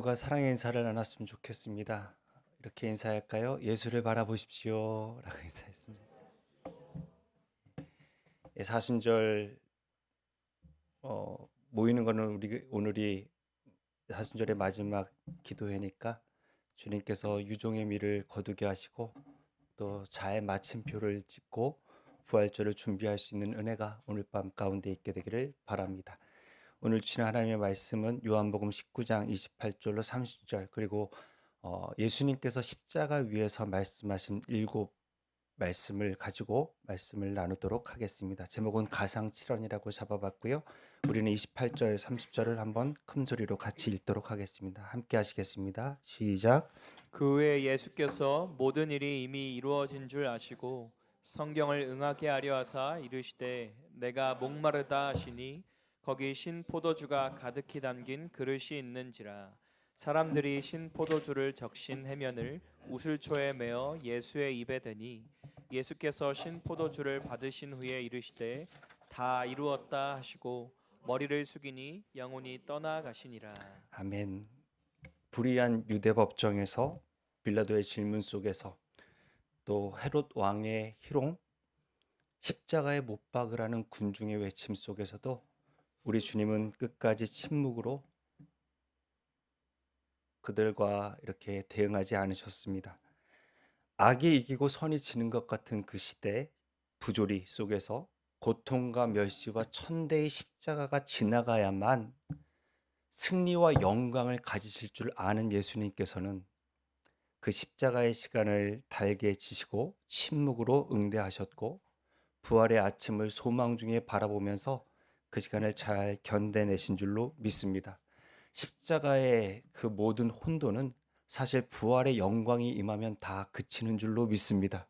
누가 사랑의 인사를 나눴으면 좋겠습니다. 이렇게 인사할까요? 예수를 바라보십시오. 라고 인사했습니다. 예, 사순절 모이는 거는 오늘이 사순절의 마지막 기도회니까 주님께서 유종의 미를 거두게 하시고 또 잘 마침표를 찍고 부활절을 준비할 수 있는 은혜가 오늘 밤 가운데 있게 되기를 바랍니다. 오늘 주신 하나님의 말씀은 요한복음 19장 28절로 30절, 그리고 예수님께서 십자가 위에서 말씀하신 일곱 말씀을 가지고 말씀을 나누도록 하겠습니다. 제목은 가상칠언이라고 잡아봤고요. 우리는 28절 30절을 한번 큰 소리로 같이 읽도록 하겠습니다. 함께 하시겠습니다. 시작. 그 후에 예수께서 모든 일이 이미 이루어진 줄 아시고 성경을 응하게 하려 하사 이르시되 내가 목마르다 하시니 거기 신 포도주가 가득히 담긴 그릇이 있는지라. 사람들이 신 포도주를 적신 해면을 우슬초에 메어 예수의 입에 대니 예수께서 신 포도주를 받으신 후에 이르시되 다 이루었다 하시고 머리를 숙이니 영혼이 떠나가시니라. 아멘. 불의한 유대 법정에서 빌라도의 질문 속에서 또 헤롯 왕의 희롱, 십자가에 못 박으라는 군중의 외침 속에서도 우리 주님은 끝까지 침묵으로 그들과 이렇게 대응하지 않으셨습니다. 악이 이기고 선이 지는 것 같은 그 시대 부조리 속에서 고통과 멸시와 천대의 십자가가 지나가야만 승리와 영광을 가지실 줄 아는 예수님께서는 그 십자가의 시간을 달게 지시고 침묵으로 응대하셨고 부활의 아침을 소망 중에 바라보면서 그 시간을 잘 견뎌내신 줄로 믿습니다. 십자가의 그 모든 혼돈은 사실 부활의 영광이 임하면 다 그치는 줄로 믿습니다.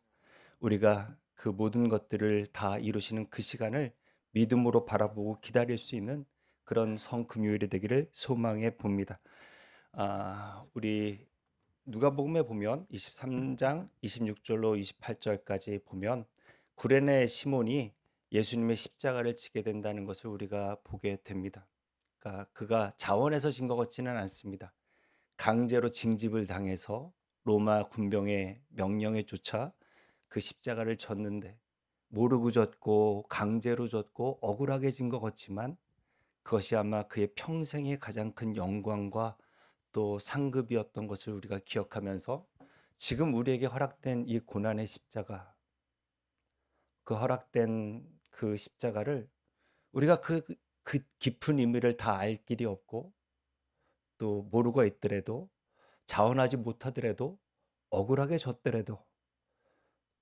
우리가 그 모든 것들을 다 이루시는 그 시간을 믿음으로 바라보고 기다릴 수 있는 그런 성금요일이 되기를 소망해 봅니다. 우리 누가복음에 보면 23장 26절로 28절까지 보면 구레네 시몬이 예수님의 십자가를 지게 된다는 것을 우리가 보게 됩니다. 그러니까 그가 자원해서 진 것 같지는 않습니다. 강제로 징집을 당해서 로마 군병의 명령에 쫓아 그 십자가를 졌는데 모르고 졌고 강제로 졌고 억울하게 진 것 같지만 그것이 아마 그의 평생의 가장 큰 영광과 또 상급이었던 것을 우리가 기억하면서 지금 우리에게 허락된 이 고난의 십자가, 그 허락된 그 십자가를 우리가 그 깊은 의미를 다 알 길이 없고 또 모르고 있더라도 자원하지 못하더라도 억울하게 졌더라도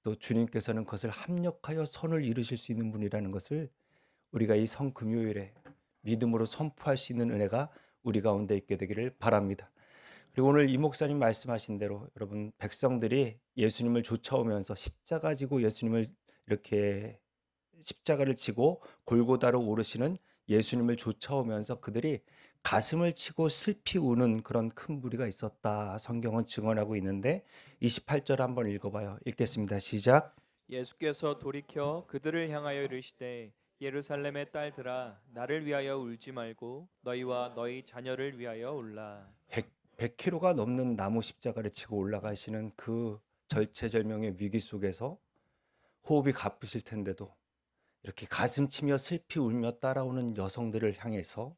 또 주님께서는 그것을 합력하여 선을 이루실 수 있는 분이라는 것을 우리가 이 성금요일에 믿음으로 선포할 수 있는 은혜가 우리 가운데 있게 되기를 바랍니다. 그리고 오늘 이 목사님 말씀하신 대로 여러분 백성들이 예수님을 쫓아오면서 십자가 지고 예수님을 이렇게 십자가를 지고 골고다로 오르시는 예수님을 쫓아오면서 그들이 가슴을 치고 슬피 우는 그런 큰 무리가 있었다. 성경은 증언하고 있는데 28절 한번 읽어봐요. 읽겠습니다. 시작. 예수께서 돌이켜 그들을 향하여 이르시되 예루살렘의 딸들아 나를 위하여 울지 말고 너희와 너희 자녀를 위하여 울라. 100kg가 넘는 나무 십자가를 치고 올라가시는 그 절체절명의 위기 속에서 호흡이 가쁘실 텐데도 이렇게 가슴 치며 슬피 울며 따라오는 여성들을 향해서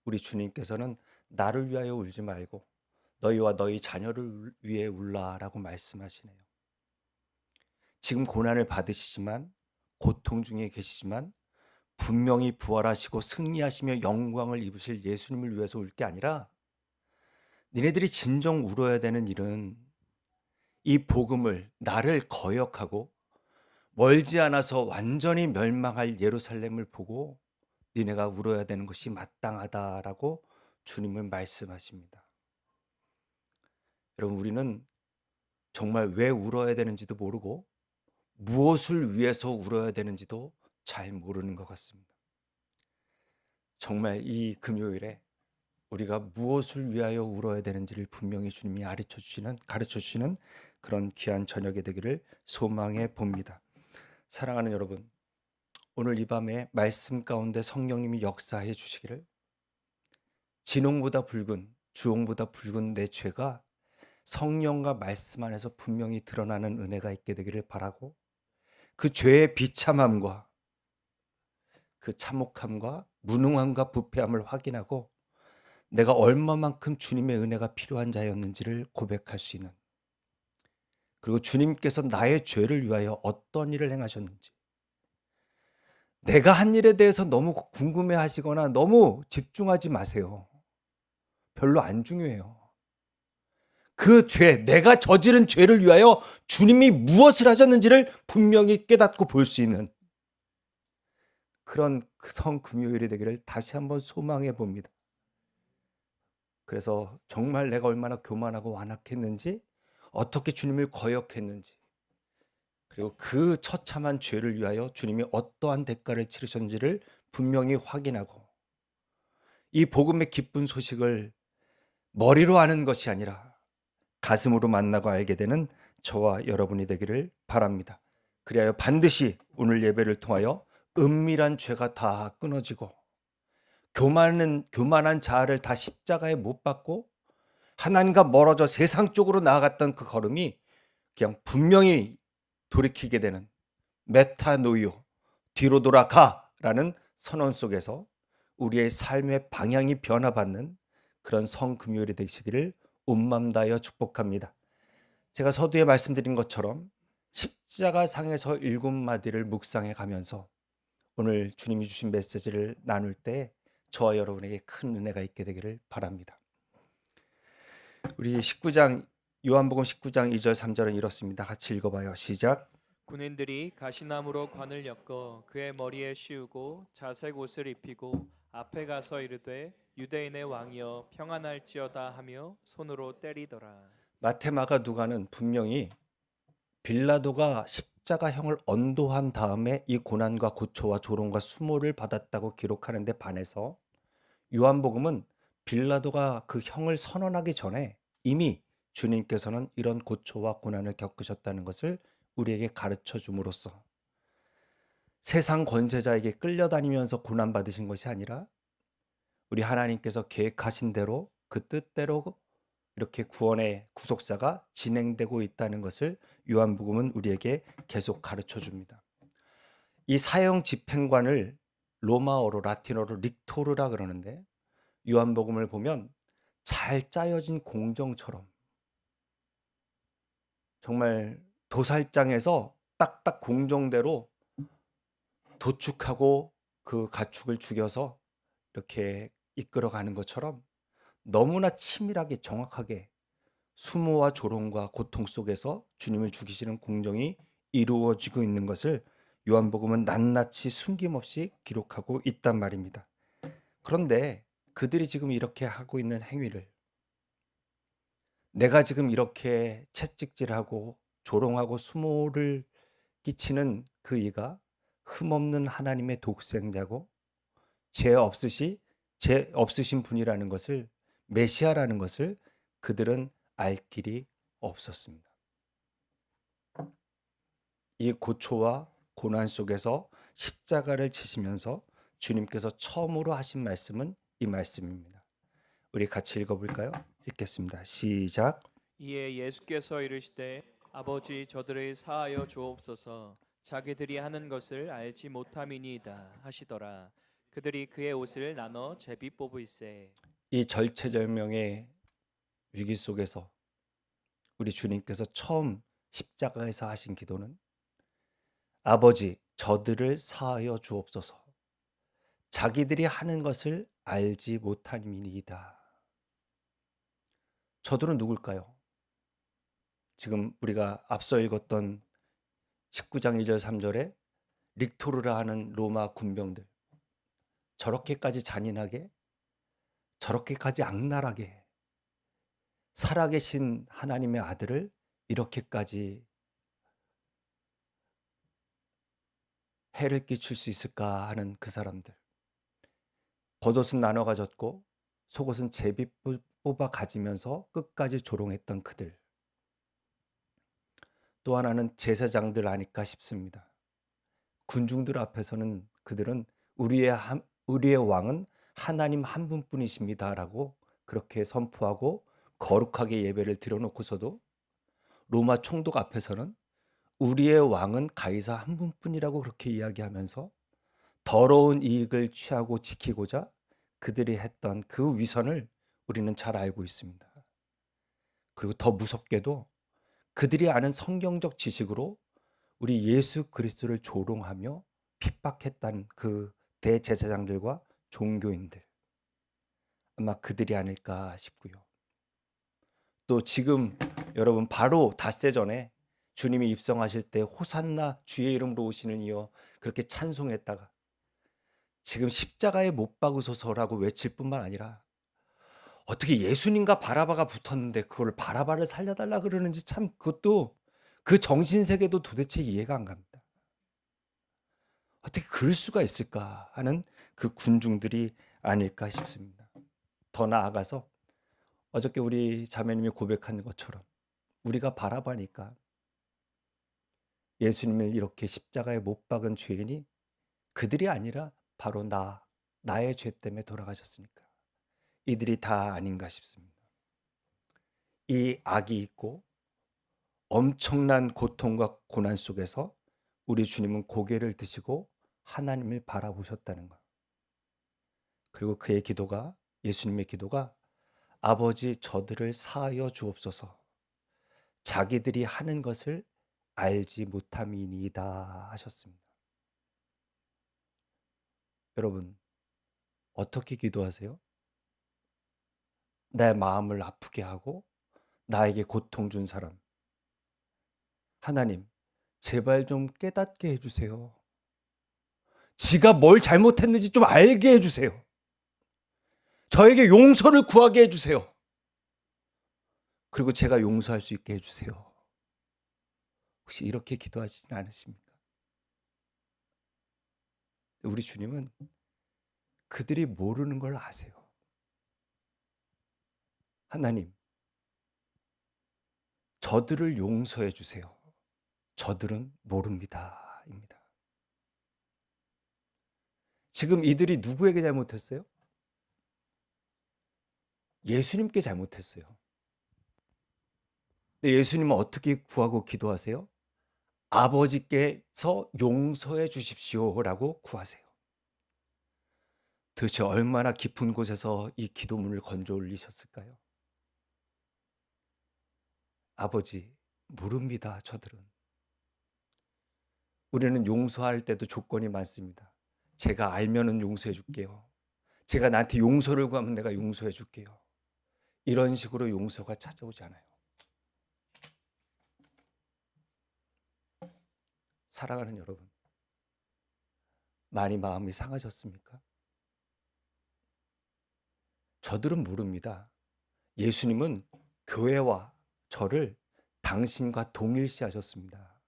우리 주님께서는 나를 위하여 울지 말고 너희와 너희 자녀를 위해 울라라고 말씀하시네요. 지금 고난을 받으시지만 고통 중에 계시지만 분명히 부활하시고 승리하시며 영광을 입으실 예수님을 위해서 울 게 아니라 니네들이 진정 울어야 되는 일은 이 복음을 나를 거역하고 멀지 않아서 완전히 멸망할 예루살렘을 보고 니네가 울어야 되는 것이 마땅하다라고 주님은 말씀하십니다. 여러분 우리는 정말 왜 울어야 되는지도 모르고 무엇을 위해서 울어야 되는지도 잘 모르는 것 같습니다. 정말 이 금요일에 우리가 무엇을 위하여 울어야 되는지를 분명히 주님이 가르쳐 주시는 그런 귀한 저녁이 되기를 소망해 봅니다. 사랑하는 여러분, 오늘 이 밤에 말씀 가운데 성령님이 역사해 주시기를 진홍보다 붉은 주홍보다 붉은 내 죄가 성령과 말씀 안에서 분명히 드러나는 은혜가 있게 되기를 바라고, 그 죄의 비참함과 그 참혹함과 무능함과 부패함을 확인하고 내가 얼마만큼 주님의 은혜가 필요한 자였는지를 고백할 수 있는, 그리고 주님께서 나의 죄를 위하여 어떤 일을 행하셨는지, 내가 한 일에 대해서 너무 궁금해 하시거나 너무 집중하지 마세요. 별로 안 중요해요. 그 죄, 내가 저지른 죄를 위하여 주님이 무엇을 하셨는지를 분명히 깨닫고 볼 수 있는 그런 성금요일이 되기를 다시 한번 소망해 봅니다. 그래서 정말 내가 얼마나 교만하고 완악했는지, 어떻게 주님을 거역했는지, 그리고 그 처참한 죄를 위하여 주님이 어떠한 대가를 치르셨는지를 분명히 확인하고, 이 복음의 기쁜 소식을 머리로 아는 것이 아니라 가슴으로 만나고 알게 되는 저와 여러분이 되기를 바랍니다. 그리하여 반드시 오늘 예배를 통하여 은밀한 죄가 다 끊어지고, 교만한 자아를 다 십자가에 못 박고 하나님과 멀어져 세상 쪽으로 나아갔던 그 걸음이 그냥 분명히 돌이키게 되는, 메타노이오, 뒤로 돌아가라는 선언 속에서 우리의 삶의 방향이 변화받는 그런 성금요일이 되시기를 온마음 다하여 축복합니다. 제가 서두에 말씀드린 것처럼 십자가 상에서 7마디를 묵상해 가면서 오늘 주님이 주신 메시지를 나눌 때 저와 여러분에게 큰 은혜가 있게 되기를 바랍니다. 우리 19장, 요한복음 19장 2절 3절은 이렇습니다. 같이 읽어봐요. 시작. 군인들이 가시나무로 관을 엮어 그의 머리에 씌우고 자색 옷을 입히고 앞에 가서 이르되 유대인의 왕이여 평안할지어다 하며 손으로 때리더라. 마태, 마가, 누가는 분명히 빌라도가 십자가형을 언도한 다음에 이 고난과 고초와 조롱과 수모를 받았다고 기록하는데 반해서, 요한복음은 빌라도가 그 형을 선언하기 전에 이미 주님께서는 이런 고초와 고난을 겪으셨다는 것을 우리에게 가르쳐 줌으로써 세상 권세자에게 끌려다니면서 고난받으신 것이 아니라 우리 하나님께서 계획하신 대로 그 뜻대로 이렇게 구원의 구속사가 진행되고 있다는 것을 요한복음은 우리에게 계속 가르쳐 줍니다. 이 사형 집행관을 로마어로, 라틴어로 릭토르라 그러는데, 요한복음을 보면 잘 짜여진 공정처럼 정말 도살장에서 딱딱 공정대로 도축하고 그 가축을 죽여서 이렇게 이끌어가는 것처럼 너무나 치밀하게 정확하게 수모와 조롱과 고통 속에서 주님을 죽이시는 공정이 이루어지고 있는 것을 요한복음은 낱낱이 숨김없이 기록하고 있단 말입니다. 그런데 그들이 지금 이렇게 하고 있는 행위를, 내가 지금 이렇게 채찍질하고 조롱하고 수모를 끼치는 그 이가 흠없는 하나님의 독생자고 죄 없으신 분이라는 것을, 메시아라는 것을 그들은 알 길이 없었습니다. 이 고초와 고난 속에서 십자가를 지시면서 주님께서 처음으로 하신 말씀은 이 말씀입니다. 우리 같이 읽어볼까요? 읽겠습니다. 시작. 이에 예수께서 이르시되 아버지 저들을 사하여 주옵소서 자기들이 하는 것을 알지 못함이니이다 하시더라. 그들이 그의 옷을 나눠 제비 뽑으이세. 이 절체절명의 위기 속에서 우리 주님께서 처음 십자가에서 하신 기도는 아버지 저들을 사하여 주옵소서 자기들이 하는 것을 알지 못함이니이다. 저들은 누굴까요? 지금 우리가 앞서 읽었던 19장 2절 3절에 릭토르라 하는 로마 군병들, 저렇게까지 잔인하게, 저렇게까지 악랄하게 살아계신 하나님의 아들을 이렇게까지 해를 끼칠 수 있을까 하는 그 사람들. 겉옷은 나눠 가졌고 속옷은 제비 뽑아 가지면서 끝까지 조롱했던 그들. 또 하나는 제사장들 아닐까 싶습니다. 군중들 앞에서는 그들은 우리의 왕은 하나님 한 분뿐이십니다라고 그렇게 선포하고 거룩하게 예배를 드려놓고서도 로마 총독 앞에서는 우리의 왕은 가이사 한 분뿐이라고 그렇게 이야기하면서 더러운 이익을 취하고 지키고자 그들이 했던 그 위선을 우리는 잘 알고 있습니다. 그리고 더 무섭게도 그들이 아는 성경적 지식으로 우리 예수 그리스도를 조롱하며 핍박했던 그 대제사장들과 종교인들, 아마 그들이 아닐까 싶고요. 또 지금 여러분 바로 닷새 전에 주님이 입성하실 때 호산나 주의 이름으로 오시는 이여 그렇게 찬송했다가 지금 십자가에 못 박으소서라고 외칠 뿐만 아니라 어떻게 예수님과 바라바가 붙었는데 그걸 바라바를 살려달라 그러는지 참 그것도 그 정신세계도 도대체 이해가 안 갑니다. 어떻게 그럴 수가 있을까 하는 그 군중들이 아닐까 싶습니다. 더 나아가서 어저께 우리 자매님이 고백한 것처럼 우리가 바라바니까 예수님을 이렇게 십자가에 못 박은 죄인이 그들이 아니라 바로 나의 죄 때문에 돌아가셨으니까 이들이 다 아닌가 싶습니다. 이 악이 있고 엄청난 고통과 고난 속에서 우리 주님은 고개를 드시고 하나님을 바라보셨다는 것. 그리고 그의 기도가, 예수님의 기도가 아버지 저들을 사하여 주옵소서, 자기들이 하는 것을 알지 못함이니이다 하셨습니다. 여러분 어떻게 기도하세요? 내 마음을 아프게 하고 나에게 고통 준 사람, 하나님 제발 좀 깨닫게 해주세요. 지가 뭘 잘못했는지 좀 알게 해주세요. 저에게 용서를 구하게 해주세요. 그리고 제가 용서할 수 있게 해주세요. 혹시 이렇게 기도하시진 않으십니까? 우리 주님은 그들이 모르는 걸 아세요. 하나님, 저들을 용서해 주세요. 저들은 모릅니다. 입니다. 지금 이들이 누구에게 잘못했어요? 예수님께 잘못했어요. 근데 예수님은 어떻게 구하고 기도하세요? 아버지께서 용서해 주십시오라고 구하세요. 도대체 얼마나 깊은 곳에서 이 기도문을 건져 올리셨을까요? 아버지, 모릅니다. 저들은. 우리는 용서할 때도 조건이 많습니다. 제가 알면은 용서해 줄게요. 제가 나한테 용서를 구하면 내가 용서해 줄게요. 이런 식으로 용서가 찾아오지 않아요. 사랑하는 여러분, 많이 마음이 상하셨습니까? 저들은 모릅니다. 예수님은 교회와 저를 당신과 동일시하셨습니다.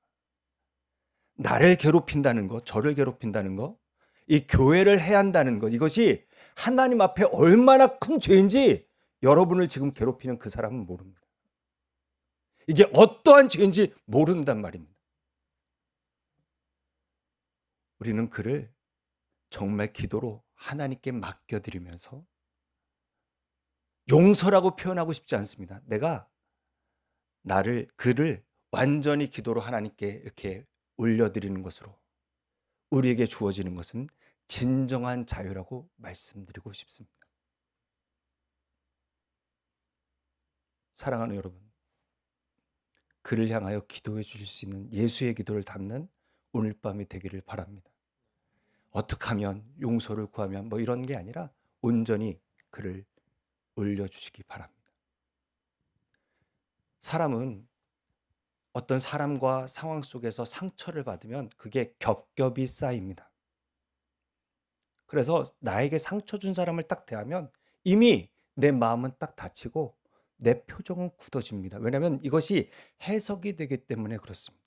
나를 괴롭힌다는 것, 저를 괴롭힌다는 것, 이 교회를 해야 한다는 것, 이것이 하나님 앞에 얼마나 큰 죄인지 여러분을 지금 괴롭히는 그 사람은 모릅니다. 이게 어떠한 죄인지 모른단 말입니다. 우리는 그를 정말 기도로 하나님께 맡겨드리면서 용서라고 표현하고 싶지 않습니다. 내가 그를 완전히 기도로 하나님께 이렇게 올려드리는 것으로 우리에게 주어지는 것은 진정한 자유라고 말씀드리고 싶습니다. 사랑하는 여러분, 그를 향하여 기도해 주실 수 있는 예수의 기도를 담는 오늘 밤이 되기를 바랍니다. 어떻게 하면 용서를 구하면 뭐 이런 게 아니라 온전히 그를 올려주시기 바랍니다. 사람은 어떤 사람과 상황 속에서 상처를 받으면 그게 겹겹이 쌓입니다. 그래서 나에게 상처 준 사람을 딱 대하면 이미 내 마음은 딱 다치고 내 표정은 굳어집니다. 왜냐하면 이것이 해석이 되기 때문에 그렇습니다.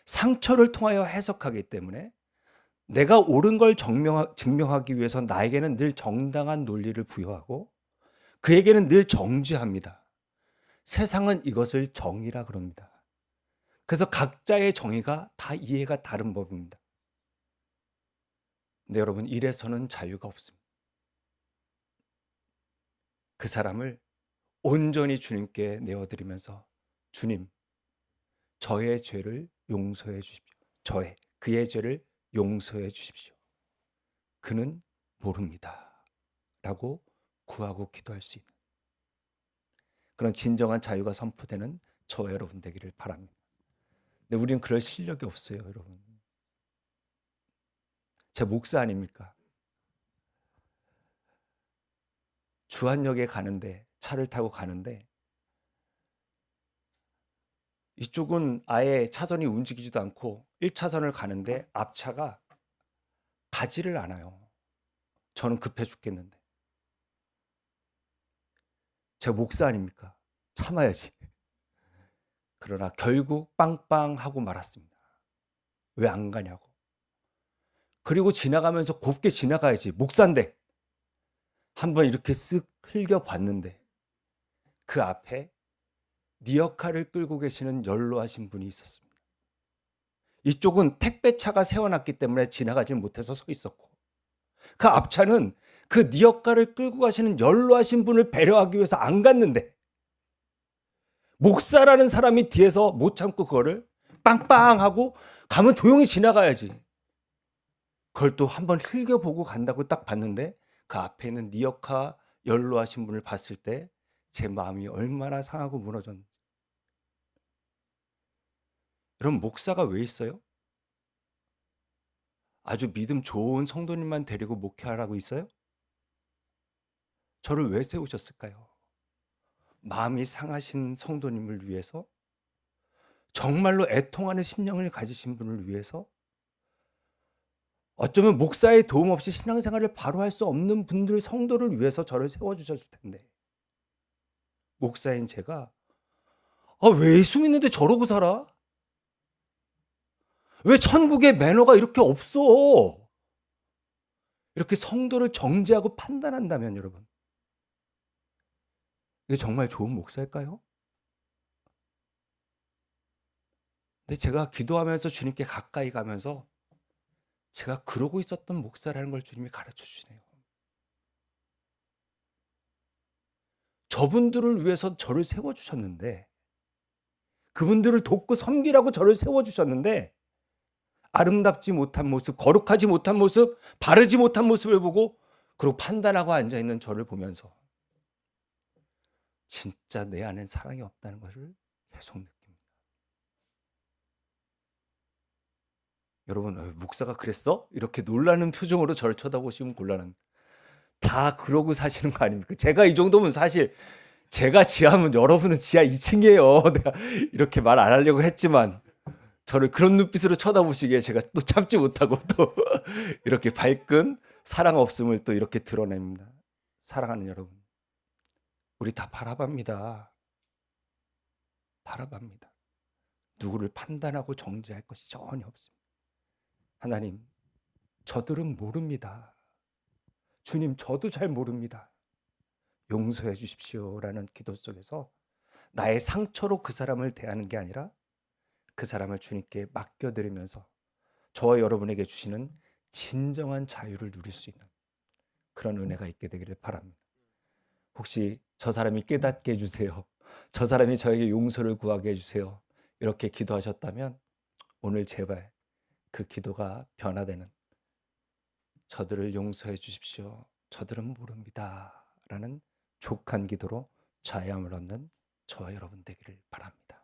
상처를 통하여 해석하기 때문에 내가 옳은 걸 증명하기 위해서 나에게는 늘 정당한 논리를 부여하고 그에게는 늘 정죄합니다. 세상은 이것을 정의라 그럽니다. 그래서 각자의 정의가 다 이해가 다른 법입니다. 근데 여러분, 이래서는 자유가 없습니다. 그 사람을 온전히 주님께 내어드리면서 주님, 저의 죄를 용서해 주십시오. 그의 죄를 용서해 주십시오. 그는 모릅니다. 라고 구하고 기도할 수 있는 그런 진정한 자유가 선포되는 저와 여러분 되기를 바랍니다. 근데 우리는 그럴 실력이 없어요, 여러분. 제 목사 아닙니까? 주안역에 가는데, 차를 타고 가는데 이쪽은 아예 차선이 움직이지도 않고 1차선을 가는데 앞차가 가지를 않아요. 저는 급해 죽겠는데. 제 목사 아닙니까? 참아야지. 그러나 결국 빵빵하고 말았습니다. 왜 안 가냐고. 그리고 지나가면서 곱게 지나가야지. 목사인데. 한번 이렇게 쓱 흘겨봤는데 그 앞에 리어카를 끌고 계시는 연로하신 분이 있었습니다. 이쪽은 택배차가 세워놨기 때문에 지나가지 못해서 서 있었고, 그 앞차는 그 리어카를 끌고 가시는 연로하신 분을 배려하기 위해서 안 갔는데, 목사라는 사람이 뒤에서 못 참고 그거를 빵빵하고 가면 조용히 지나가야지. 그걸 또 한번 흘겨보고 간다고 딱 봤는데 그 앞에 있는 리어카 연로하신 분을 봤을 때 제 마음이 얼마나 상하고 무너졌는지. 여러분, 목사가 왜 있어요? 아주 믿음 좋은 성도님만 데리고 목회하라고 있어요? 저를 왜 세우셨을까요? 마음이 상하신 성도님을 위해서? 정말로 애통하는 심령을 가지신 분을 위해서? 어쩌면 목사의 도움 없이 신앙생활을 바로 할 수 없는 분들, 성도를 위해서 저를 세워주셨을 텐데, 목사인 제가 왜 예수 믿는데 저러고 살아? 왜 천국의 매너가 이렇게 없어? 이렇게 성도를 정죄하고 판단한다면 여러분, 이게 정말 좋은 목사일까요? 근데 제가 기도하면서 주님께 가까이 가면서 제가 그러고 있었던 목사라는 걸 주님이 가르쳐 주시네요. 저분들을 위해서 저를 세워주셨는데, 그분들을 돕고 섬기라고 저를 세워주셨는데, 아름답지 못한 모습, 거룩하지 못한 모습, 바르지 못한 모습을 보고 그리고 판단하고 앉아있는 저를 보면서 진짜 내 안엔 사랑이 없다는 것을 계속 느낍니다. 여러분, 목사가 그랬어? 이렇게 놀라는 표정으로 저를 쳐다보시면 곤란합니다. 다 그러고 사시는 거 아닙니까? 제가 이 정도면 사실 제가 지하면 여러분은 지하 2층이에요. 내가 이렇게 말 안 하려고 했지만 저를 그런 눈빛으로 쳐다보시기에 제가 또 참지 못하고 또 이렇게 밝은 사랑 없음을 또 이렇게 드러냅니다. 사랑하는 여러분, 우리 다 바라봅니다. 바라봅니다. 누구를 판단하고 정죄할 것이 전혀 없습니다. 하나님, 저들은 모릅니다. 주님, 저도 잘 모릅니다. 용서해 주십시오라는 기도 속에서 나의 상처로 그 사람을 대하는 게 아니라 그 사람을 주님께 맡겨드리면서 저와 여러분에게 주시는 진정한 자유를 누릴 수 있는 그런 은혜가 있게 되기를 바랍니다. 혹시 저 사람이 깨닫게 해주세요. 저 사람이 저에게 용서를 구하게 해주세요. 이렇게 기도하셨다면 오늘 제발 그 기도가 변화되는, 저들을 용서해 주십시오. 저들은 모릅니다. 라는 족한 기도로 자유함을 얻는 저와 여러분 되기를 바랍니다.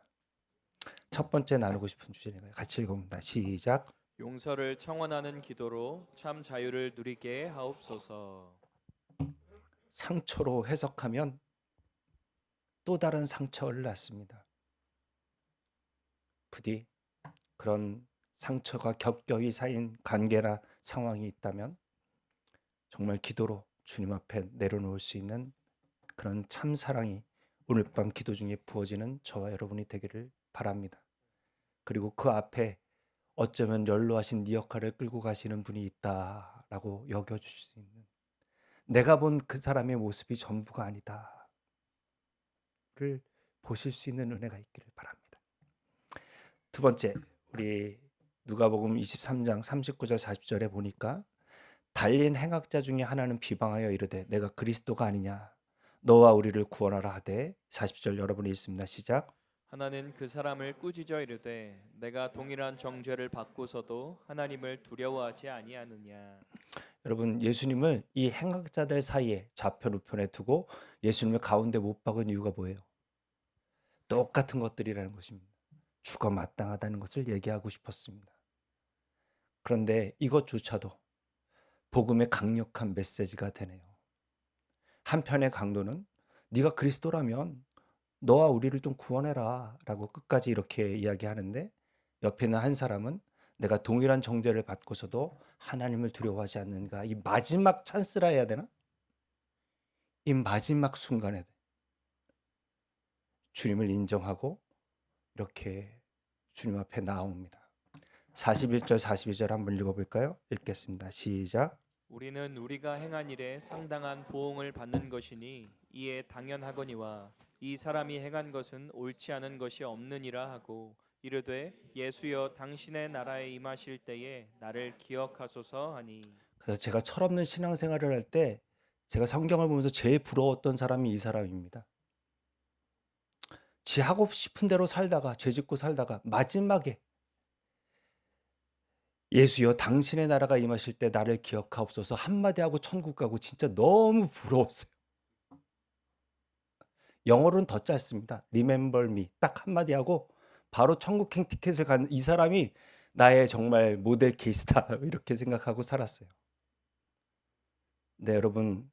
첫 번째 나누고 싶은 주제는 같이 읽어봅니다. 시작. 용서를 청원하는 기도로 참 자유를 누리게 하옵소서. 상처로 해석하면 또 다른 상처를 낳습니다. 부디 그런 상처가 겹겹이 쌓인 관계나 상황이 있다면 정말 기도로 주님 앞에 내려놓을 수 있는 그런 참 사랑이 오늘 밤 기도 중에 부어지는 저와 여러분이 되기를 바랍니다. 그리고 그 앞에 어쩌면 연로하신 리어카를 끌고 가시는 분이 있다라고 여겨주실 수 있는, 내가 본 그 사람의 모습이 전부가 아니다를 보실 수 있는 은혜가 있기를 바랍니다. 두 번째, 우리 누가복음 23장 39절 40절에 보니까 달린 행악자 중에 하나는 비방하여 이르되 내가 그리스도가 아니냐, 너와 우리를 구원하라 하되 40절 여러분이 읽습니다. 시작. 하나는 그 사람을 꾸짖어 이르되 내가 동일한 정죄를 받고서도 하나님을 두려워하지 아니하느냐. 여러분 예수님을 이 행악자들 사이에 좌편 우편에 두고 예수님을 가운데 못 박은 이유가 뭐예요? 똑같은 것들이라는 것입니다. 죽어 마땅하다는 것을 얘기하고 싶었습니다. 그런데 이것조차도 복음의 강력한 메시지가 되네요. 한편의 강도는 네가 그리스도라면 너와 우리를 좀 구원해라 라고 끝까지 이렇게 이야기하는데, 옆에 있는 한 사람은 내가 동일한 정죄를 받고서도 하나님을 두려워하지 않는가. 이 마지막 찬스라 해야 되나? 이 마지막 순간에 주님을 인정하고 이렇게 주님 앞에 나옵니다. 41절 42절 한번 읽어볼까요? 읽겠습니다. 시작. 우리는 우리가 행한 일에 상당한 보응을 받는 것이니 이에 당연하거니와 이 사람이 행한 것은 옳지 않은 것이 없느니라 하고 이르되 예수여 당신의 나라에 임하실 때에 나를 기억하소서 하니. 그래서 제가 철없는 신앙생활을 할 때 제가 성경을 보면서 제일 부러웠던 사람이 이 사람입니다. 지 하고 싶은 대로 살다가 죄 짓고 살다가 마지막에 예수여 당신의 나라가 임하실 때 나를 기억하옵소서 한마디 하고 천국 가고 진짜 너무 부러웠어요. 영어로는 더 짧습니다. Remember me 딱 한마디 하고 바로 천국행 티켓을 간 이 사람이 나의 정말 모델 케이스다 이렇게 생각하고 살았어요. 네, 여러분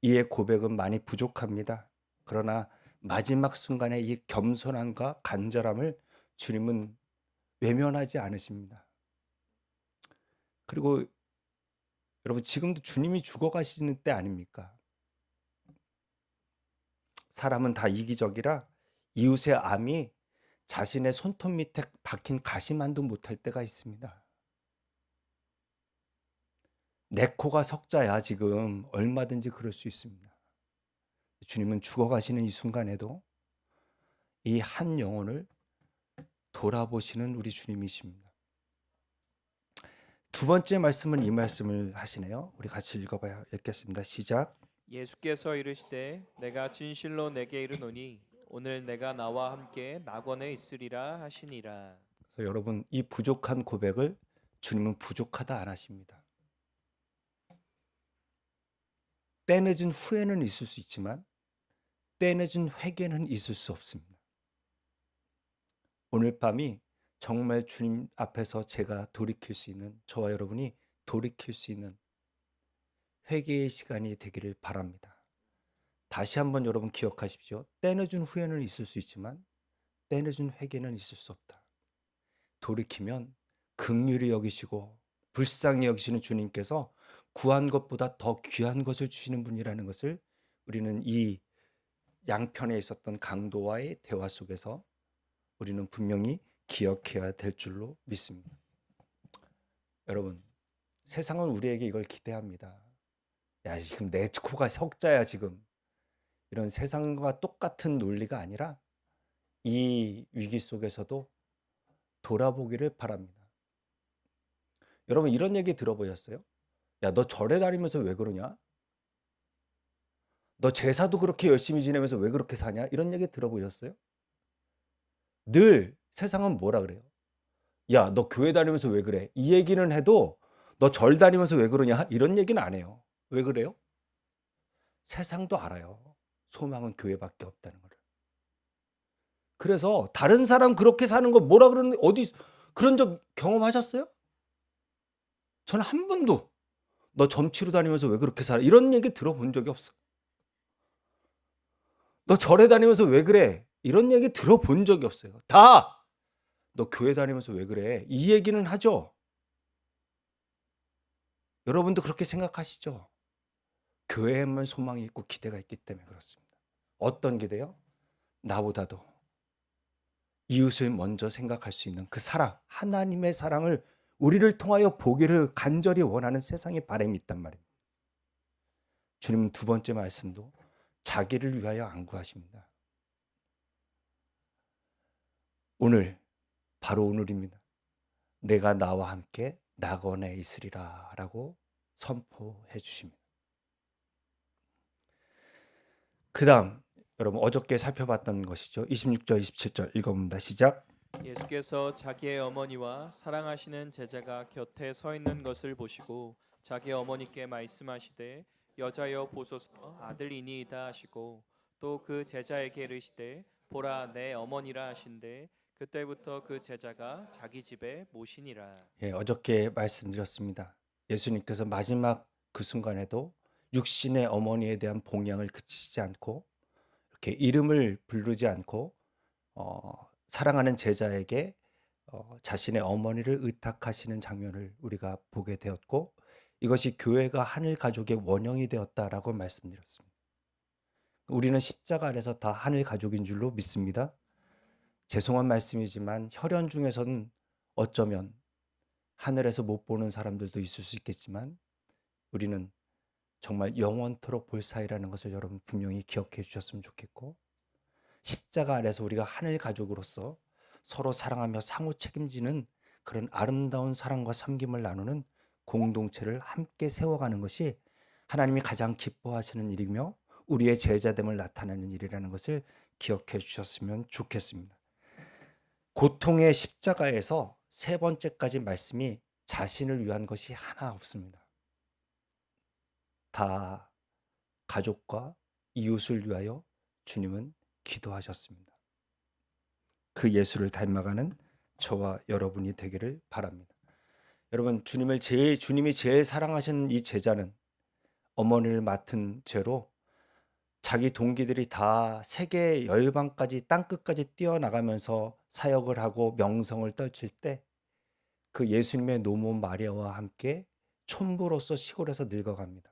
이의 고백은 많이 부족합니다. 그러나 마지막 순간에 이 겸손함과 간절함을 주님은 외면하지 않으십니다. 그리고 여러분 지금도 주님이 죽어가시는 때 아닙니까? 사람은 다 이기적이라 이웃의 암이 자신의 손톱 밑에 박힌 가시만도 못할 때가 있습니다. 내 코가 석자야 지금 얼마든지 그럴 수 있습니다. 주님은 죽어가시는 이 순간에도 이 한 영혼을 돌아보시는 우리 주님이십니다. 두 번째 말씀은 이 말씀을 하시네요. 우리 같이 읽어봐요. 읽겠습니다. 시작. 예수께서 이르시되 내가 진실로 내게 이르노니 오늘 내가 나와 함께 낙원에 있으리라 하시니라. 그래서 여러분 이 부족한 고백을 주님은 부족하다 안 하십니다. 때늦은 후회는 있을 수 있지만 때늦은 회개는 있을 수 없습니다. 오늘 밤이 정말 주님 앞에서 제가 돌이킬 수 있는, 저와 여러분이 돌이킬 수 있는 회개의 시간이 되기를 바랍니다. 다시 한번 여러분 기억하십시오. 때늦은 후회는 있을 수 있지만 때늦은 회개는 있을 수 없다. 돌이키면 긍휼히 여기시고 불쌍히 여기시는 주님께서 구한 것보다 더 귀한 것을 주시는 분이라는 것을 우리는 이 양편에 있었던 강도와의 대화 속에서 우리는 분명히 기억해야 될 줄로 믿습니다. 여러분, 세상은 우리에게 이걸 기대합니다. 야, 지금 내 코가 석자야 지금. 이런 세상과 똑같은 논리가 아니라 이 위기 속에서도 돌아보기를 바랍니다. 여러분 이런 얘기 들어보셨어요? 야, 너 절에 다니면서 왜 그러냐? 너 제사도 그렇게 열심히 지내면서 왜 그렇게 사냐? 이런 얘기 들어보셨어요? 늘 세상은 뭐라 그래요? 야, 너 교회 다니면서 왜 그래? 이 얘기는 해도 너 절 다니면서 왜 그러냐? 이런 얘기는 안 해요. 왜 그래요? 세상도 알아요. 소망은 교회밖에 없다는 걸. 그래서 다른 사람 그렇게 사는 거 뭐라 그러는데 어디 그런 적 경험하셨어요? 저는 한 번도 너 점치러 다니면서 왜 그렇게 살아? 이런 얘기 들어본 적이 없어. 너 절에 다니면서 왜 그래? 이런 얘기 들어본 적이 없어요. 다 너 교회 다니면서 왜 그래? 이 얘기는 하죠. 여러분도 그렇게 생각하시죠? 교회에만 소망이 있고 기대가 있기 때문에 그렇습니다. 어떤 기대요? 나보다도 이웃을 먼저 생각할 수 있는 그 사랑, 하나님의 사랑을 우리를 통하여 보기를 간절히 원하는 세상의 바람이 있단 말입니다. 주님은 두 번째 말씀도 자기를 위하여 안 구하십니다. 오늘 바로 오늘입니다. 내가 나와 함께 낙원에 있으리라 라고 선포해 주십니다. 그다음 여러분 어저께 살펴봤던 것이죠. 26절, 27절 읽어봅니다. 시작. 예수께서 자기의 어머니와 사랑하시는 제자가 곁에 서 있는 것을 보시고 자기 어머니께 말씀하시되 여자여 보소서 아들이니이다 하시고 또 그 제자에게 이르시되 보라 내 어머니라 하신대 그때부터 그 제자가 자기 집에 모시니라. 예, 어저께 말씀드렸습니다. 예수님께서 마지막 그 순간에도 육신의 어머니에 대한 봉양을 그치지 않고 이렇게 이름을 부르지 않고 사랑하는 제자에게 자신의 어머니를 의탁하시는 장면을 우리가 보게 되었고 이것이 교회가 하늘 가족의 원형이 되었다라고 말씀드렸습니다. 우리는 십자가 아래서 다 하늘 가족인 줄로 믿습니다. 죄송한 말씀이지만 혈연 중에서는 어쩌면 하늘에서 못 보는 사람들도 있을 수 있겠지만 우리는 정말 영원토록 볼 사이라는 것을 여러분 분명히 기억해 주셨으면 좋겠고 십자가 아래서 우리가 하늘 가족으로서 서로 사랑하며 상호 책임지는 그런 아름다운 사랑과 섬김을 나누는 공동체를 함께 세워가는 것이 하나님이 가장 기뻐하시는 일이며 우리의 제자됨을 나타내는 일이라는 것을 기억해 주셨으면 좋겠습니다. 고통의 십자가에서 세 번째까지 말씀이 자신을 위한 것이 하나 없습니다. 다 가족과 이웃을 위하여 주님은 기도하셨습니다. 그 예수를 닮아가는 저와 여러분이 되기를 바랍니다. 여러분 주님이 제일 사랑하시는 이 제자는 어머니를 맡은 죄로 자기 동기들이 다 세계 열방까지 땅끝까지 뛰어나가면서 사역을 하고 명성을 떨칠 때 그 예수님의 노모 마리아와 함께 촌부로서 시골에서 늙어갑니다.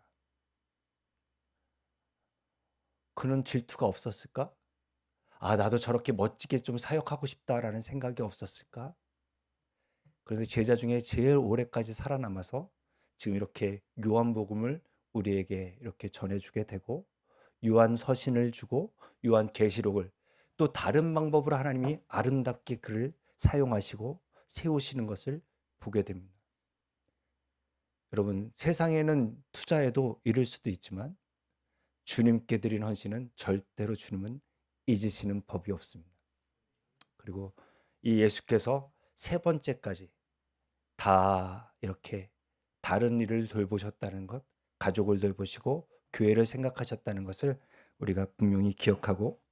그는 질투가 없었을까? 아, 나도 저렇게 멋지게 좀 사역하고 싶다라는 생각이 없었을까? 그런데 제자 중에 제일 오래까지 살아남아서 지금 이렇게 요한복음을 우리에게 이렇게 전해주게 되고 요한 서신을 주고 요한 계시록을 또 다른 방법으로 하나님이 아름답게 그를 사용하시고 세우시는 것을 보게 됩니다. 여러분 세상에는 투자해도 잃을 수도 있지만 주님께 드린 헌신은 절대로 주님은 잊으시는 법이 없습니다. 그리고 이 예수께서 세 번째까지 다 이렇게 다른 일을 돌보셨다는 것, 가족을 돌보시고 교회를 생각하셨다는 것을 우리가 분명히 기억하고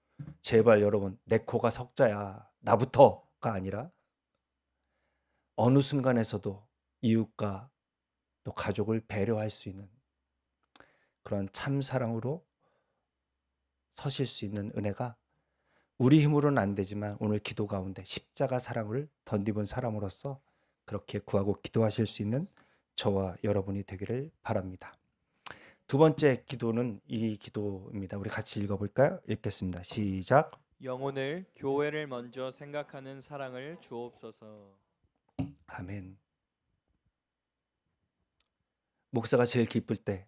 제발 여러분 내 코가 석자야 나부터가 아니라 어느 순간에서도 이웃과 또 가족을 배려할 수 있는 그런 참 사랑으로 서실 수 있는 은혜가 우리 힘으로는 안 되지만 오늘 기도 가운데 십자가 사랑을 덧입은 사람으로서 그렇게 구하고 기도하실 수 있는 저와 여러분이 되기를 바랍니다. 두 번째 기도는 이 기도입니다. 우리 같이 읽어볼까요? 읽겠습니다. 시작. 영혼을 교회를 먼저 생각하는 사랑을 주옵소서. 아멘. 목사가 제일 기쁠 때,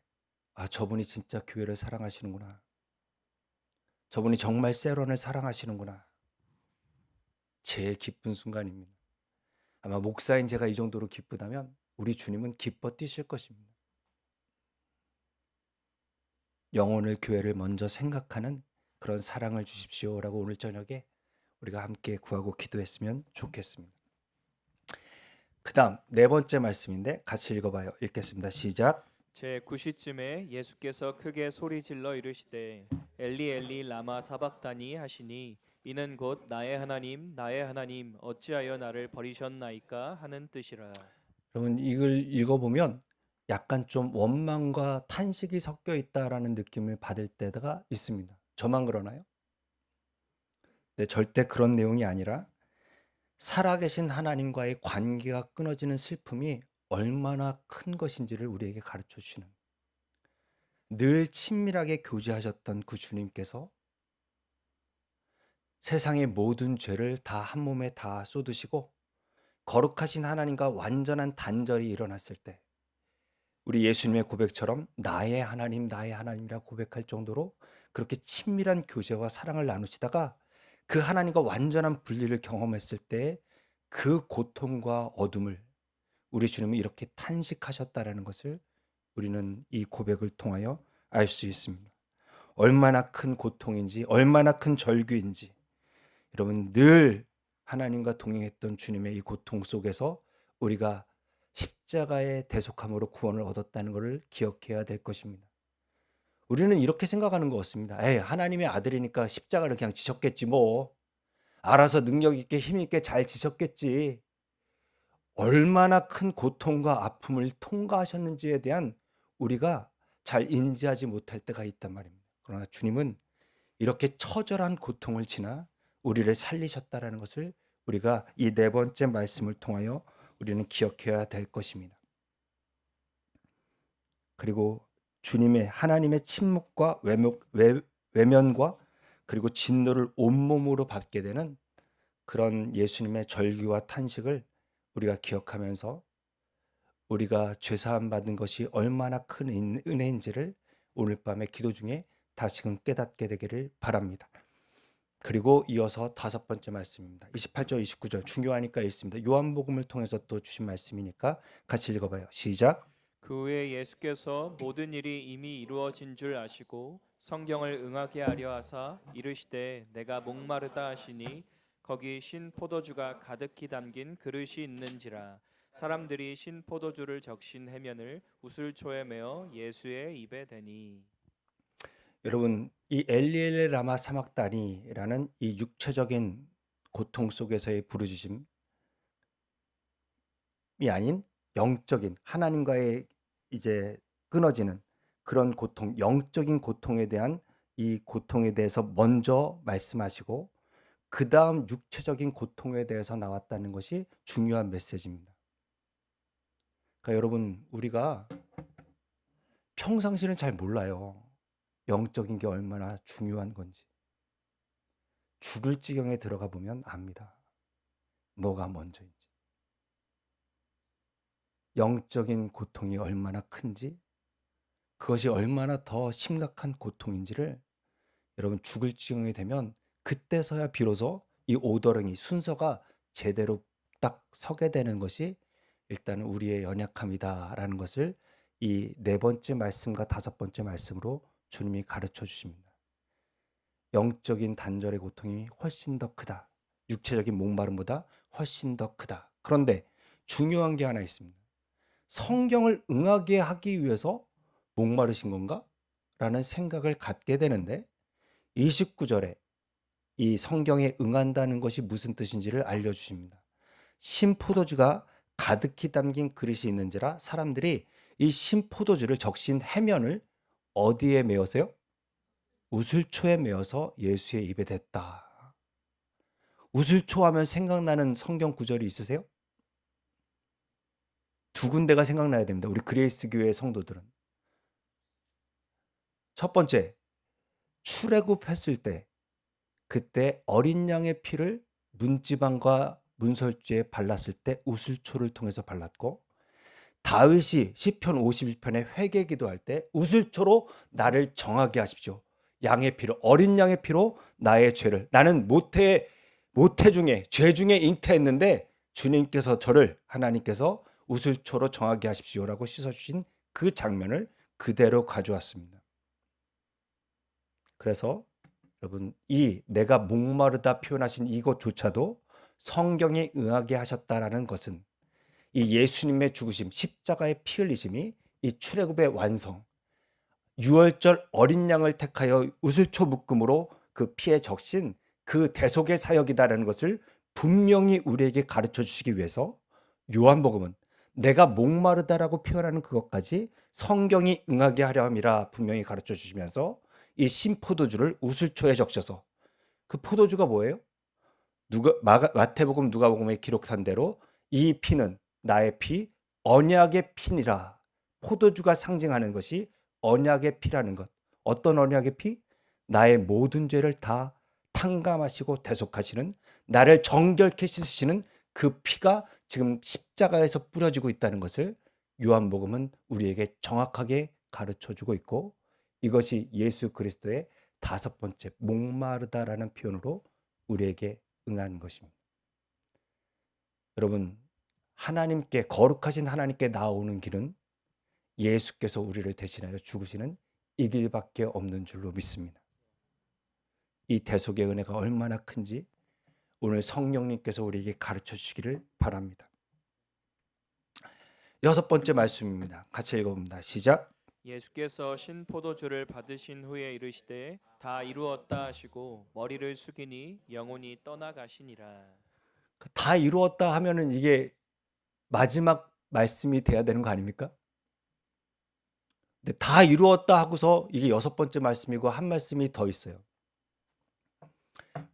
아, 저분이 진짜 교회를 사랑하시는구나. 저분이 정말 세런을 사랑하시는구나. 제일 기쁜 순간입니다. 아마 목사인 제가 이 정도로 기쁘다면 우리 주님은 기뻐 뛰실 것입니다. 영혼을 교회를 먼저 생각하는 그런 사랑을 주십시오라고 오늘 저녁에 우리가 함께 구하고 기도했으면 좋겠습니다. 그 다음 네 번째 말씀인데 같이 읽어봐요. 읽겠습니다. 시작. 제 9시쯤에 예수께서 크게 소리질러 이르시되 엘리 엘리 라마 사박다니 하시니 이는 곧 나의 하나님 어찌하여 나를 버리셨나이까 하는 뜻이라. 여러분 이걸 읽어보면 약간 좀 원망과 탄식이 섞여 있다라는 느낌을 받을 때가 있습니다. 저만 그러나요? 네, 절대 그런 내용이 아니라 살아계신 하나님과의 관계가 끊어지는 슬픔이 얼마나 큰 것인지를 우리에게 가르쳐 주시는 늘 친밀하게 교제하셨던 그 주님께서 세상의 모든 죄를 다 한 몸에 다 쏟으시고 거룩하신 하나님과 완전한 단절이 일어났을 때 우리 예수님의 고백처럼 나의 하나님이라 고백할 정도로 그렇게 친밀한 교제와 사랑을 나누시다가 그 하나님과 완전한 분리를 경험했을 때 그 고통과 어둠을 우리 주님은 이렇게 탄식하셨다라는 것을 우리는 이 고백을 통하여 알 수 있습니다. 얼마나 큰 고통인지, 얼마나 큰 절규인지, 여러분 늘 하나님과 동행했던 주님의 이 고통 속에서 우리가 십자가의 대속함으로 구원을 얻었다는 것을 기억해야 될 것입니다. 우리는 이렇게 생각하는 것 같습니다. 에이, 하나님의 아들이니까 십자가를 그냥 지셨겠지 뭐. 알아서 능력 있게 힘 있게 잘 지셨겠지. 얼마나 큰 고통과 아픔을 통과하셨는지에 대한 우리가 잘 인지하지 못할 때가 있단 말입니다. 그러나 주님은 이렇게 처절한 고통을 지나 우리를 살리셨다라는 것을 우리가 이 네 번째 말씀을 통하여 우리는 기억해야 될 것입니다. 그리고 주님의 하나님의 침묵과 외면과 그리고 진노를 온몸으로 받게 되는 그런 예수님의 절규와 탄식을 우리가 기억하면서 우리가 죄사함 받은 것이 얼마나 큰 은혜인지를 오늘 밤에 기도 중에 다시금 깨닫게 되기를 바랍니다. 그리고 이어서 다섯 번째 말씀입니다. 28절 29절 중요하니까 읽습니다. 요한복음을 통해서 또 주신 말씀이니까 같이 읽어봐요. 시작. 그 후에 예수께서 모든 일이 이미 이루어진 줄 아시고 성경을 응하게 하려 하사 이르시되 내가 목마르다 하시니 거기 신 포도주가 가득히 담긴 그릇이 있는지라. 사람들이 신 포도주를 적신 해면을 우슬초에 메어 예수의 입에 대니. 여러분 이 엘리엘레 라마 사막다니라는 이 육체적인 고통 속에서의 부르짖음이 아닌 영적인 하나님과의 이제 끊어지는 그런 고통, 영적인 고통에 대한 이 고통에 대해서 먼저 말씀하시고 그 다음 육체적인 고통에 대해서 나왔다는 것이 중요한 메시지입니다. 그러니까 여러분 우리가 평상시는 잘 몰라요. 영적인 게 얼마나 중요한 건지. 죽을 지경에 들어가 보면 압니다. 뭐가 먼저인지. 영적인 고통이 얼마나 큰지, 그것이 얼마나 더 심각한 고통인지를 여러분 죽을 지경이 되면 그때서야 비로소 이 오더링이 순서가 제대로 딱 서게 되는 것이 일단은 우리의 연약함이다라는 것을 이 네 번째 말씀과 다섯 번째 말씀으로 주님이 가르쳐 주십니다. 영적인 단절의 고통이 훨씬 더 크다. 육체적인 목마름보다 훨씬 더 크다. 그런데 중요한 게 하나 있습니다. 성경을 응하게 하기 위해서 목마르신 건가? 라는 생각을 갖게 되는데 29절에 이 성경에 응한다는 것이 무슨 뜻인지를 알려주십니다. 신포도주가 가득히 담긴 그릇이 있는지라 사람들이 이 신포도주를 적신 해면을 어디에 메어서요? 우슬초에 메어서 예수의 입에 댔다. 우슬초 하면 생각나는 성경 구절이 있으세요? 두 군데가 생각나야 됩니다. 우리 그레이스 교회 성도들은. 첫 번째, 출애굽했을 때 그때 어린 양의 피를 문지방과 문설주에 발랐을 때 우슬초를 통해서 발랐고 다윗이 시편 51편에 회개 기도할 때 우슬초로 나를 정하게 하십시오. 양의 피로 어린 양의 피로 나의 죄를 나는 모태 중에 죄 중에 잉태했는데 주님께서 저를 하나님께서 우슬초로 정하게 하십시오라고 씻어주신 그 장면을 그대로 가져왔습니다. 그래서 여러분 이 내가 목마르다 표현하신 이것조차도 성경에 응하게 하셨다라는 것은 이 예수님의 죽으심 십자가의 피 흘리심이 이 출애굽의 완성 유월절 어린 양을 택하여 우슬초 묶음으로 그 피에 적신 그 대속의 사역이다라는 것을 분명히 우리에게 가르쳐 주시기 위해서 요한복음은 내가 목마르다라고 표현하는 그것까지 성경이 응하게 하려 함이라 분명히 가르쳐 주시면서 이 신포도주를 우슬초에 적셔서 그 포도주가 뭐예요? 마태복음 누가복음에 기록한 대로 이 피는 나의 피 언약의 피니라. 포도주가 상징하는 것이 언약의 피라는 것. 어떤 언약의 피? 나의 모든 죄를 다 탕감하시고 대속하시는 나를 정결케 씻으시는 그 피가 지금 십자가에서 뿌려지고 있다는 것을 요한복음은 우리에게 정확하게 가르쳐주고 있고 이것이 예수 그리스도의 다섯 번째 목마르다라는 표현으로 우리에게 응한 것입니다. 여러분 하나님께 거룩하신 하나님께 나오는 길은 예수께서 우리를 대신하여 죽으시는 이 길밖에 없는 줄로 믿습니다. 이 대속의 은혜가 얼마나 큰지 오늘 성령님께서 우리에게 가르쳐 주시기를 바랍니다. 여섯 번째 말씀입니다. 같이 읽어봅니다. 시작. 예수께서 신 포도주를 받으신 후에 이르시되 다 이루었다 하시고 머리를 숙이니 영혼이 떠나가시니라. 다 이루었다 하면은 이게 마지막 말씀이 돼야 되는 거 아닙니까? 근데 다 이루었다 하고서 이게 여섯 번째 말씀이고 한 말씀이 더 있어요.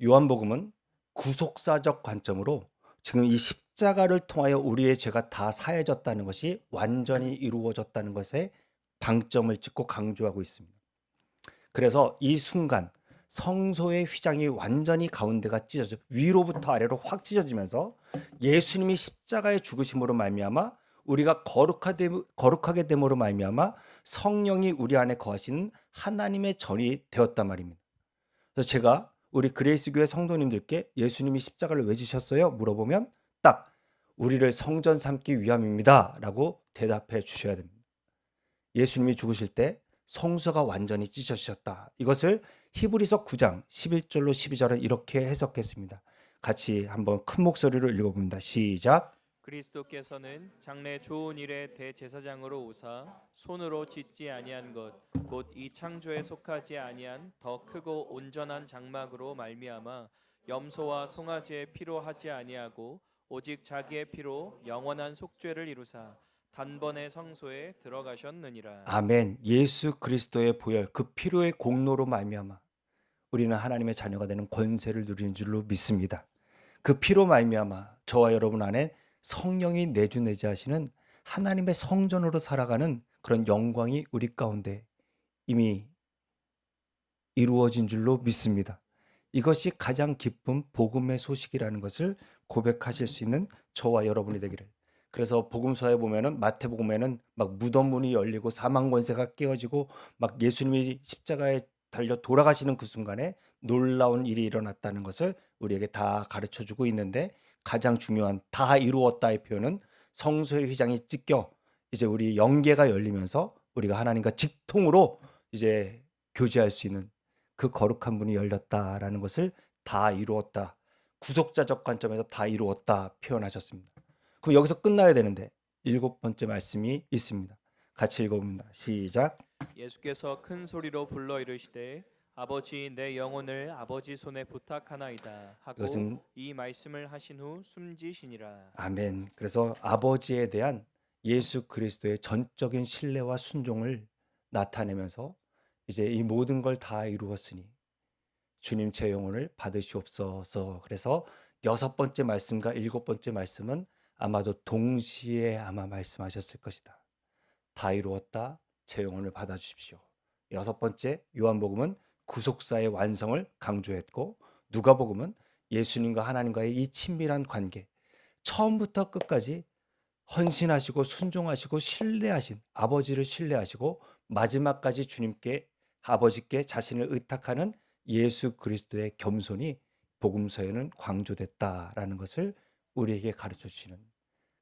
요한복음은 구속사적 관점으로 지금 이 십자가를 통하여 우리의 죄가 다 사해졌다는 것이 완전히 이루어졌다는 것에 방점을 찍고 강조하고 있습니다. 그래서 이 순간 성소의 휘장이 완전히 가운데가 찢어져 위로부터 아래로 확 찢어지면서 예수님이 십자가의 죽으심으로 말미암아 우리가 거룩하게 됨으로 말미암아 성령이 우리 안에 거하시는 하나님의 전이 되었단 말입니다. 그래서 제가 우리 그레이스교회 성도님들께 예수님이 십자가를 왜 지셨어요? 물어보면 딱 우리를 성전 삼기 위함입니다 라고 대답해 주셔야 됩니다. 예수님이 죽으실 때 성소가 완전히 찢어지셨다. 이것을 히브리서 9장 11절로 12절은 이렇게 해석했습니다. 같이 한번 큰 목소리로 읽어봅니다. 시작. 그리스도께서는 장래 좋은 일의 대제사장으로 오사 손으로 짓지 아니한 것 곧 이 창조에 속하지 아니한 더 크고 온전한 장막으로 말미암아 염소와 송아지의 피로 하지 아니하고 오직 자기의 피로 영원한 속죄를 이루사 단번에 성소에 들어가셨느니라. 아멘. 예수 그리스도의 보혈 그 피로의 공로로 말미암아 우리는 하나님의 자녀가 되는 권세를 누리는 줄로 믿습니다. 그 피로 말미암아 저와 여러분 안에 성령이 내주내지하시는 하나님의 성전으로 살아가는 그런 영광이 우리 가운데 이미 이루어진 줄로 믿습니다. 이것이 가장 기쁜 복음의 소식이라는 것을 고백하실 수 있는 저와 여러분이 되기를. 그래서 복음서에 보면은 마태복음에는 막 무덤 문이 열리고 사망 권세가 깨어지고 막 예수님이 십자가에 달려 돌아가시는 그 순간에 놀라운 일이 일어났다는 것을 우리에게 다 가르쳐 주고 있는데 가장 중요한 다 이루었다의 표현은 성소의 휘장이 찢겨 이제 우리 영계가 열리면서 우리가 하나님과 직통으로 이제 교제할 수 있는 그 거룩한 문이 열렸다라는 것을 다 이루었다. 구속자적 관점에서 다 이루었다 표현하셨습니다. 그럼 여기서 끝나야 되는데 일곱 번째 말씀이 있습니다. 같이 읽어봅니다. 시작. 예수께서 큰 소리로 불러 이르시되 아버지 내 영혼을 아버지 손에 부탁하나이다 하고 이것은 이 말씀을 하신 후 숨지시니라. 아멘. 그래서 아버지에 대한 예수 그리스도의 전적인 신뢰와 순종을 나타내면서 이제 이 모든 걸 다 이루었으니 주님 제 영혼을 받으시옵소서. 그래서 여섯 번째 말씀과 일곱 번째 말씀은 아마도 동시에 아마 말씀하셨을 것이다. 다 이루었다. 제 영혼을 받아주십시오. 여섯 번째 요한복음은 구속사의 완성을 강조했고 누가복음은 예수님과 하나님과의 이 친밀한 관계 처음부터 끝까지 헌신하시고 순종하시고 신뢰하신 아버지를 신뢰하시고 마지막까지 주님께 아버지께 자신을 의탁하는 예수 그리스도의 겸손이 복음서에는 강조됐다라는 것을 우리에게 가르쳐 주시는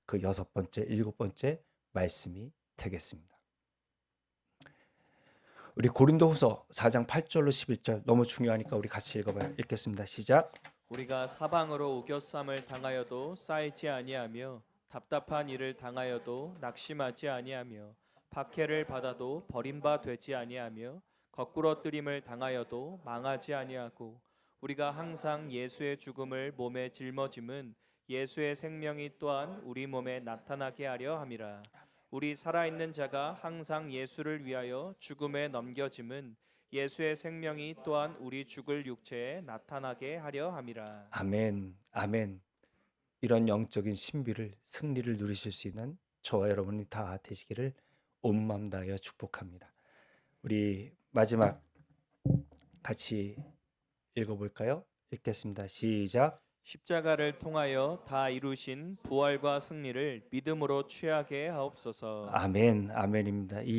그 여섯 번째, 일곱 번째 말씀이 되겠습니다. 우리 고린도후서 4장 8절로 11절 너무 중요하니까 우리 같이 읽겠습니다. 시작. 우리가 사방으로 우겨쌈을 당하여도 쌓이지 아니하며 답답한 일을 당하여도 낙심하지 아니하며 박해를 받아도 버림바 되지 아니하며 거꾸러뜨림을 당하여도 망하지 아니하고 우리가 항상 예수의 죽음을 몸에 짊어짐은 예수의 생명이 또한 우리 몸에 나타나게 하려 함이라. 우리 살아있는 자가 항상 예수를 위하여 죽음에 넘겨짐은 예수의 생명이 또한 우리 죽을 육체에 나타나게 하려 함이라. 아멘, 아멘. 이런 영적인 신비를 승리를 누리실 수 있는 저와 여러분이 다 되시기를 온 마음 다하여 축복합니다. 우리 마지막 같이 읽어볼까요? 읽겠습니다. 시작. 십자가를 통하여 다 이루신 부활과 승리를 믿음으로 취하게 하옵소서. 아멘, 아멘입니다. 이